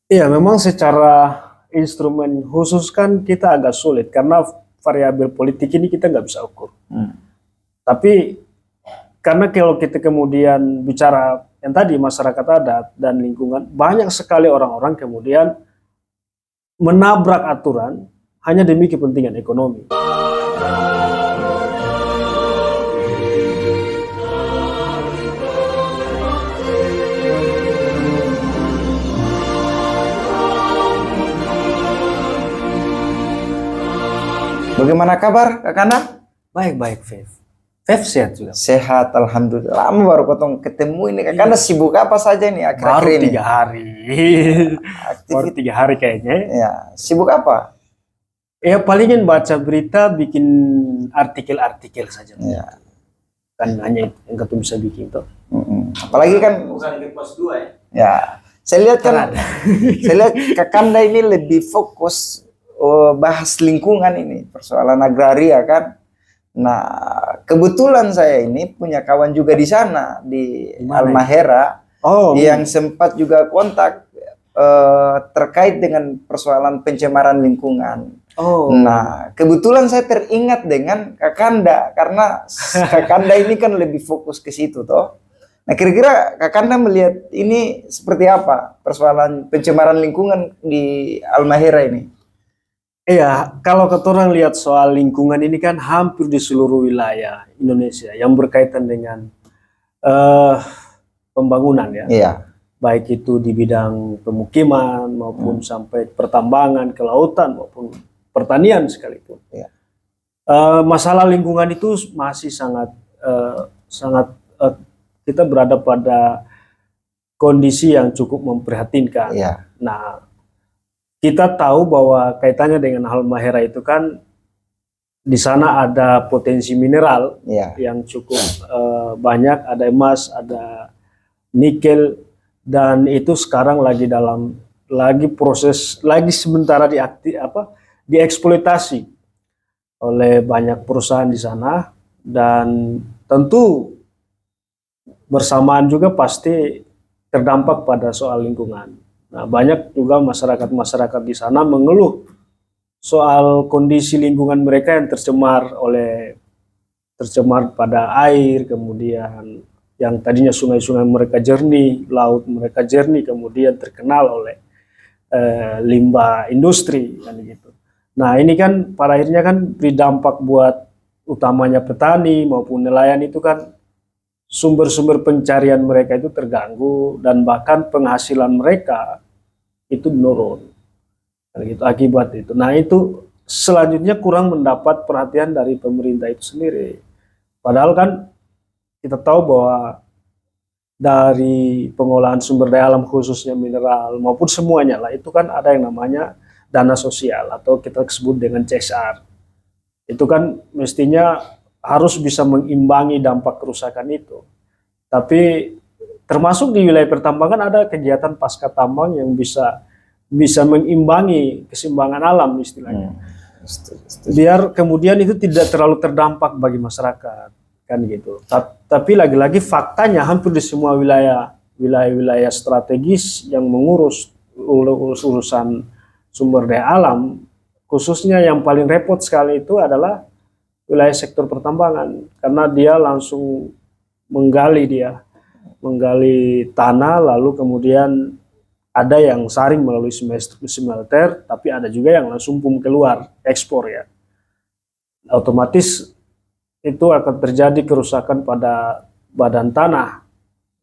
Iya, memang secara instrumen khusus kan kita agak sulit karena variabel politik ini kita nggak bisa ukur. Hmm. Tapi karena kalau kita kemudian bicara yang tadi masyarakat adat dan lingkungan, banyak sekali orang-orang kemudian menabrak aturan hanya demi kepentingan ekonomi. Bagaimana kabar Kak Kana? Baik-baik, Fev. Fev sehat juga. Sehat, alhamdulillah. Lama baru ketemu ketemu ini Kak Kana, Iya. sibuk apa saja nih akhir-akhir Baru ini? 3 hari. Baru Aktivit 3 hari kayaknya. ya, sibuk apa? Ya palingin baca berita, bikin artikel-artikel saja. Ya. Kan hanya itu yang ketemu bisa bikin tuh. Apalagi kan Bukan di pos 2 ya. ya, saya lihat kan Ada. saya lihat Kak Kanda ini lebih fokus bahas lingkungan ini, persoalan agraria kan. Nah, kebetulan saya ini punya kawan juga di sana di Di mana Halmahera Oh, yang sempat juga kontak terkait dengan persoalan pencemaran lingkungan. oh. Nah, kebetulan saya teringat dengan Kak Kanda karena Kak Kanda ini kan lebih fokus ke situ toh. Nah, kira-kira Kak Kanda melihat ini seperti apa persoalan pencemaran lingkungan di Halmahera ini? Iya, kalau kita orang lihat soal lingkungan ini kan hampir di seluruh wilayah Indonesia yang berkaitan dengan eh, pembangunan ya, Iya. baik itu di bidang pemukiman maupun sampai pertambangan, kelautan maupun pertanian sekalipun. Iya. Masalah lingkungan itu masih sangat sangat kita berada pada kondisi yang cukup memprihatinkan. Iya. Nah, kita tahu bahwa kaitannya dengan Halmahera itu kan di sana ada potensi mineral Iya. yang cukup banyak, ada emas, ada nikel, dan itu sekarang lagi proses lagi sementara dieksploitasi oleh banyak perusahaan di sana, dan tentu bersamaan juga pasti terdampak pada soal lingkungan. Nah, banyak juga masyarakat di sana mengeluh soal kondisi lingkungan mereka yang tercemar pada air, kemudian yang tadinya sungai-sungai mereka jernih, laut mereka jernih, kemudian terkenal oleh limbah industri kan gitu. Nah, ini kan pada akhirnya kan berdampak buat utamanya petani maupun nelayan, itu kan sumber-sumber pencarian mereka itu terganggu dan bahkan penghasilan mereka itu menurun gitu akibat itu. Nah, itu selanjutnya kurang mendapat perhatian dari pemerintah itu sendiri. Padahal kan kita tahu bahwa dari pengolahan sumber daya alam khususnya mineral maupun semuanya lah itu kan ada yang namanya dana sosial atau kita sebut dengan CSR. Itu kan mestinya harus bisa mengimbangi dampak kerusakan itu. Tapi termasuk di wilayah pertambangan ada kegiatan pasca tambang yang bisa mengimbangi keseimbangan alam istilahnya. Biar kemudian itu tidak terlalu terdampak bagi masyarakat kan gitu. Tapi lagi-lagi faktanya hampir di semua wilayah strategis yang mengurus urusan sumber daya alam, khususnya yang paling repot sekali itu adalah wilayah sektor pertambangan, karena dia langsung menggali tanah, lalu kemudian ada yang saring melalui smelter, tapi ada juga yang langsung keluar ekspor ya. Otomatis itu akan terjadi kerusakan pada badan tanah.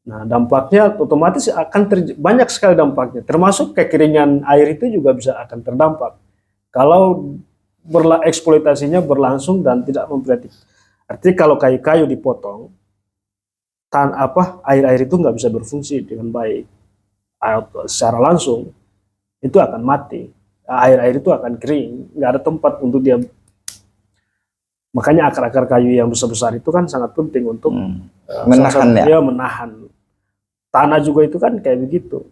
Nah, dampaknya otomatis akan banyak sekali dampaknya, termasuk kekeringan air itu juga bisa akan terdampak kalau eksploitasinya berlangsung dan tidak memperhatikan. Artinya kalau kayu-kayu dipotong, air-air itu nggak bisa berfungsi dengan baik secara langsung, itu akan mati. Air-air itu akan kering, nggak ada tempat untuk dia. Makanya akar-akar kayu yang besar-besar itu kan sangat penting untuk menahan ya. Menahan. Tanah juga itu kan kayak begitu.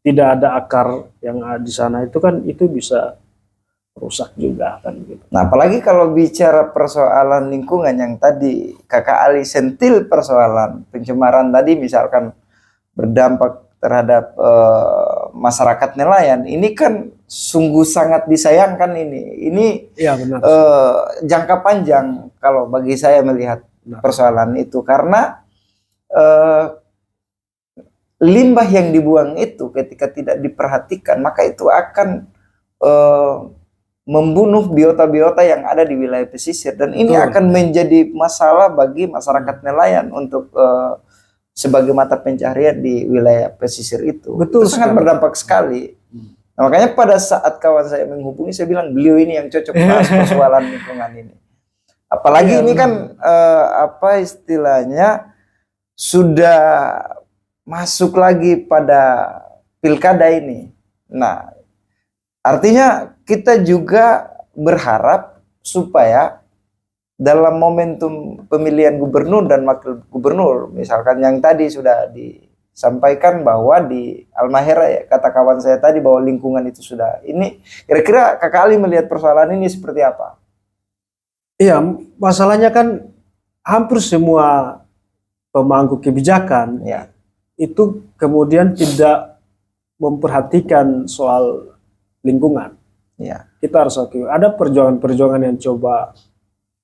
Tidak ada akar yang di sana itu kan itu bisa rusak juga kan gitu. Nah, apalagi kalau bicara persoalan lingkungan yang tadi Kakak Ali sentil, persoalan pencemaran tadi misalkan berdampak terhadap masyarakat nelayan ini kan sungguh sangat disayangkan ini. Ini Iya benar. jangka panjang kalau bagi saya melihat Benar. persoalan itu, karena limbah yang dibuang itu ketika tidak diperhatikan maka itu akan membunuh biota-biota yang ada di wilayah pesisir, dan ini Betul. akan menjadi masalah bagi masyarakat nelayan untuk sebagai mata pencaharian di wilayah pesisir itu. Betul Itu sangat sekali. berdampak sekali. Nah, makanya pada saat kawan saya menghubungi, saya bilang beliau ini yang cocok bahas persoalan lingkungan ini. Apalagi Iya, ini kan apa istilahnya sudah masuk lagi pada pilkada ini. Nah, artinya kita juga berharap supaya dalam momentum pemilihan gubernur dan wakil gubernur, misalkan yang tadi sudah disampaikan bahwa di Halmahera ya, kata kawan saya tadi bahwa lingkungan itu sudah ini, kira-kira Kakak Ali melihat persoalan ini seperti apa? Iya, masalahnya kan hampir semua pemangku kebijakan Ya, itu kemudian tidak memperhatikan soal lingkungan. ya, Kita harus akui ada perjuangan-perjuangan yang coba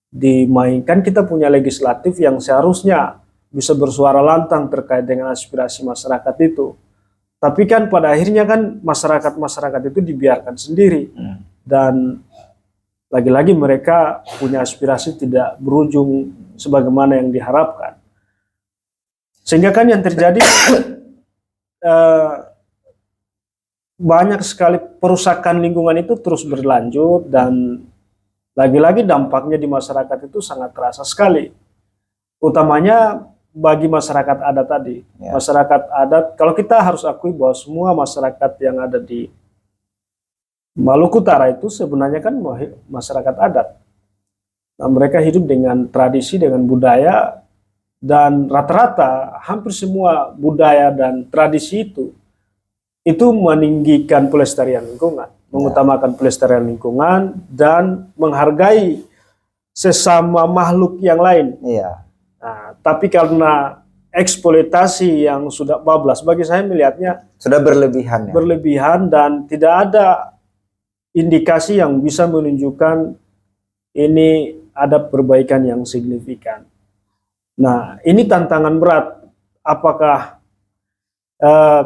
dimainkan. Kita punya legislatif yang seharusnya bisa bersuara lantang terkait dengan aspirasi masyarakat itu. Tapi kan pada akhirnya kan masyarakat itu dibiarkan sendiri, dan lagi-lagi mereka punya aspirasi tidak berujung sebagaimana yang diharapkan. Sehingga kan yang terjadi banyak sekali perusakan lingkungan itu terus berlanjut, dan lagi-lagi dampaknya di masyarakat itu sangat terasa sekali. Utamanya bagi masyarakat adat tadi. Ya. Masyarakat adat, kalau kita harus akui bahwa semua masyarakat yang ada di Maluku Utara itu sebenarnya kan masyarakat adat. Nah, mereka hidup dengan tradisi, dengan budaya, dan rata-rata hampir semua budaya dan tradisi itu meninggikan pelestarian lingkungan, mengutamakan pelestarian lingkungan dan menghargai sesama makhluk yang lain. iya, Nah, tapi karena eksploitasi yang sudah bablas, bagi saya melihatnya sudah berlebihan ya. berlebihan dan tidak ada indikasi yang bisa menunjukkan ini ada perbaikan yang signifikan. Nah, ini tantangan berat. Apakah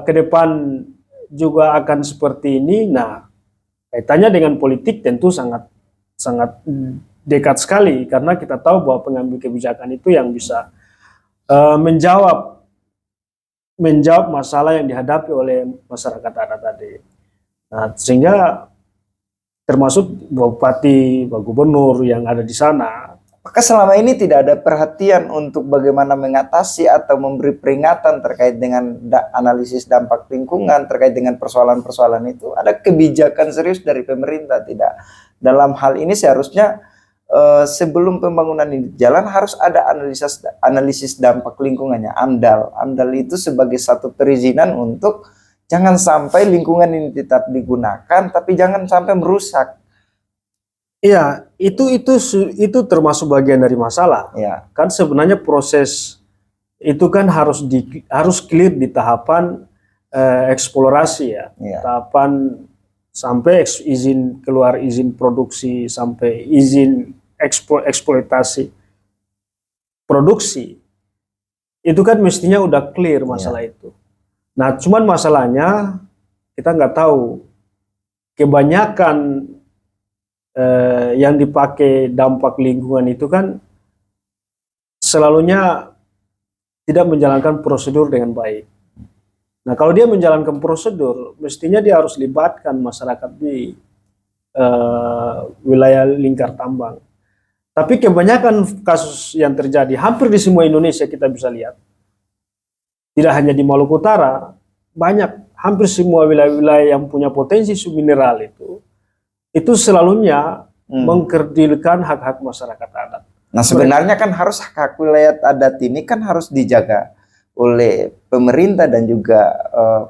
ke depan juga akan seperti ini? Nah, kaitannya dengan politik tentu sangat dekat sekali, karena kita tahu bahwa pengambil kebijakan itu yang bisa menjawab masalah yang dihadapi oleh masyarakat adat tadi. Nah, sehingga termasuk bupati, gubernur yang ada di sana. Maka selama ini tidak ada perhatian untuk bagaimana mengatasi atau memberi peringatan terkait dengan analisis dampak lingkungan, terkait dengan persoalan-persoalan itu. Ada kebijakan serius dari pemerintah tidak? Dalam hal ini seharusnya sebelum pembangunan ini jalan harus ada analisis dampak lingkungannya, AMDAL. AMDAL itu sebagai satu perizinan untuk jangan sampai lingkungan ini tetap digunakan, tapi jangan sampai merusak. Iya, itu termasuk bagian dari masalah. Ya. Kan sebenarnya proses itu kan harus clear di tahapan eksplorasi ya. Ya. Tahapan sampai keluar izin produksi, sampai izin eksploitasi produksi. Itu kan mestinya udah clear masalah itu. Nah, cuman masalahnya kita nggak tahu, kebanyakan yang dipakai dampak lingkungan itu kan selalunya tidak menjalankan prosedur dengan baik. Nah, kalau dia menjalankan prosedur, mestinya dia harus libatkan masyarakat di wilayah lingkar tambang. Tapi kebanyakan kasus yang terjadi hampir di semua Indonesia kita bisa lihat, tidak hanya di Maluku Utara, banyak, hampir semua wilayah-wilayah yang punya potensi submineral itu selalunya mengkerdilkan hak-hak masyarakat adat. Nah, sebenarnya kan harus hak wilayah adat ini kan harus dijaga oleh pemerintah dan juga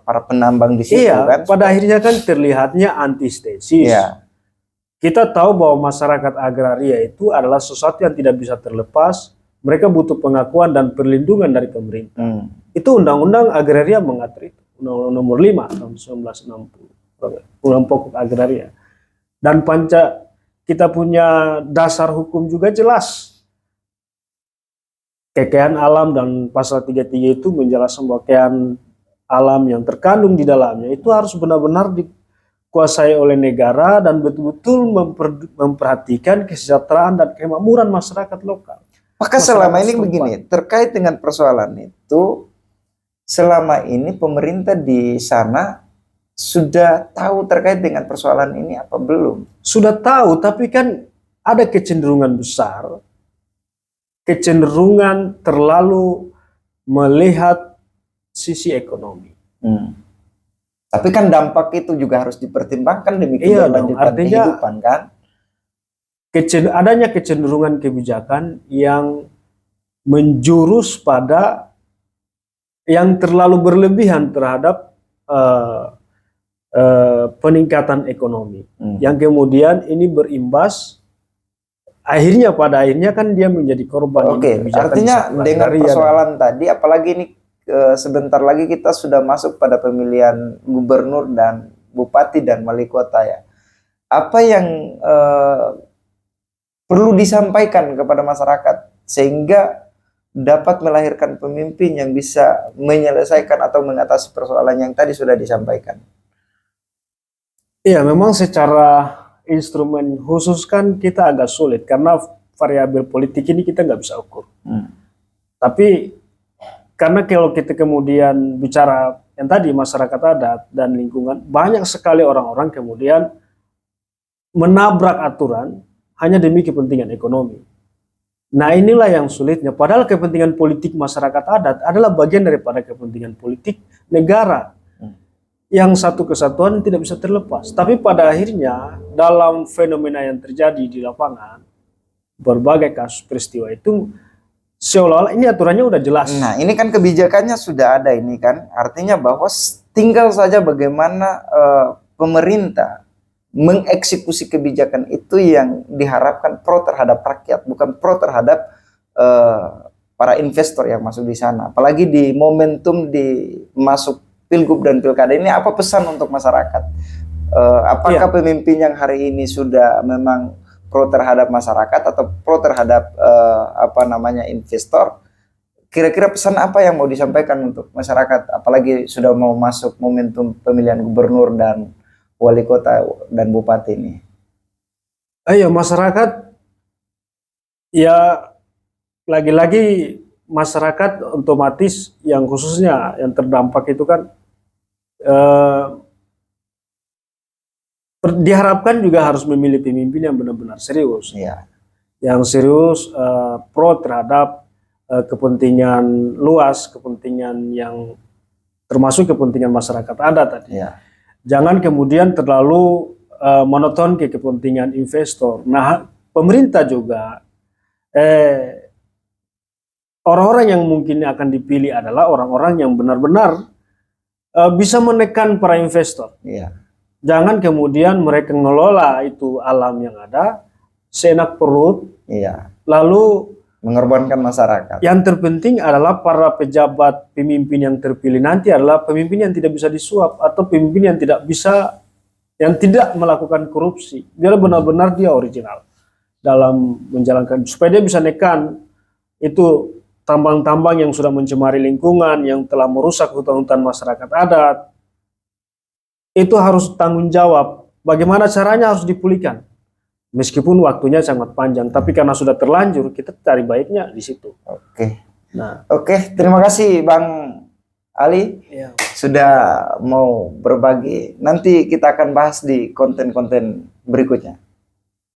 para penambang di situ, iya, kan? Pada akhirnya kan terlihatnya antistesis. Iya. Kita tahu bahwa masyarakat agraria itu adalah sesuatu yang tidak bisa terlepas. Mereka butuh pengakuan dan perlindungan dari pemerintah. Itu undang-undang agraria mengatur itu. Undang-Undang Nomor 5 tahun 1960, Undang Pokok Agraria. Dan kita punya dasar hukum juga jelas. Kekayaan alam dan pasal 33 itu menjelaskan bahwa kekayaan alam yang terkandung di dalamnya itu harus benar-benar dikuasai oleh negara dan betul-betul memperhatikan kesejahteraan dan kemakmuran masyarakat lokal. Maka selama ini begini, terkait dengan persoalan itu, selama ini pemerintah di sana sudah tahu terkait dengan persoalan ini apa belum? Sudah tahu, tapi kan ada kecenderungan besar, kecenderungan terlalu melihat sisi ekonomi. Tapi kan dampak itu juga harus dipertimbangkan demi keberlanjutan kehidupan kan? Adanya kecenderungan kebijakan yang menjurus pada yang terlalu berlebihan terhadap peningkatan ekonomi, yang kemudian ini berimbas pada akhirnya kan dia menjadi korban. Oke, artinya dengan persoalan tadi, apalagi ini sebentar lagi kita sudah masuk pada pemilihan gubernur dan bupati dan wali kota ya. Apa yang perlu disampaikan kepada masyarakat sehingga dapat melahirkan pemimpin yang bisa menyelesaikan atau mengatasi persoalan yang tadi sudah disampaikan? Iya, memang secara instrumen khusus kan kita agak sulit karena variabel politik ini kita nggak bisa ukur. Tapi karena kalau kita kemudian bicara yang tadi masyarakat adat dan lingkungan, banyak sekali orang-orang kemudian menabrak aturan hanya demi kepentingan ekonomi. Nah, inilah yang sulitnya. Padahal kepentingan politik masyarakat adat adalah bagian daripada kepentingan politik negara. Yang satu kesatuan tidak bisa terlepas. Tapi pada akhirnya dalam fenomena yang terjadi di lapangan, berbagai kasus peristiwa itu seolah-olah ini aturannya udah jelas. Nah, ini kan kebijakannya sudah ada ini kan. Artinya bahwa tinggal saja bagaimana pemerintah mengeksekusi kebijakan itu yang diharapkan pro terhadap rakyat, bukan pro terhadap para investor yang masuk di sana. Apalagi di momentum di masuk pilgub dan pilkada ini, apa pesan untuk masyarakat? Apakah pemimpin yang hari ini sudah memang pro terhadap masyarakat atau pro terhadap investor? Kira-kira pesan apa yang mau disampaikan untuk masyarakat? Apalagi sudah mau masuk momentum pemilihan gubernur dan wali kota dan bupati ini. Ayo masyarakat, ya lagi-lagi masyarakat otomatis yang khususnya yang terdampak itu kan diharapkan juga harus memilih pemimpin yang benar-benar serius, yang serius pro terhadap kepentingan luas, kepentingan yang termasuk kepentingan masyarakat adat tadi. Jangan kemudian terlalu monoton ke kepentingan investor. Nah, pemerintah juga orang-orang yang mungkin akan dipilih adalah orang-orang yang benar-benar bisa menekan para investor. Jangan kemudian mereka ngelola itu alam yang ada seenak perut, lalu mengorbankan masyarakat. Yang terpenting adalah para pejabat pemimpin yang terpilih nanti adalah pemimpin yang tidak bisa disuap atau pemimpin yang tidak melakukan korupsi. Biar benar-benar dia original dalam menjalankan, supaya dia bisa nekan itu tambang-tambang yang sudah mencemari lingkungan, yang telah merusak hutan-hutan masyarakat adat. Itu harus tanggung jawab. Bagaimana caranya harus dipulihkan. Meskipun waktunya sangat panjang, tapi karena sudah terlanjur, kita cari baiknya di situ. Oke, terima kasih Bang Ali sudah mau berbagi. Nanti kita akan bahas di konten-konten berikutnya.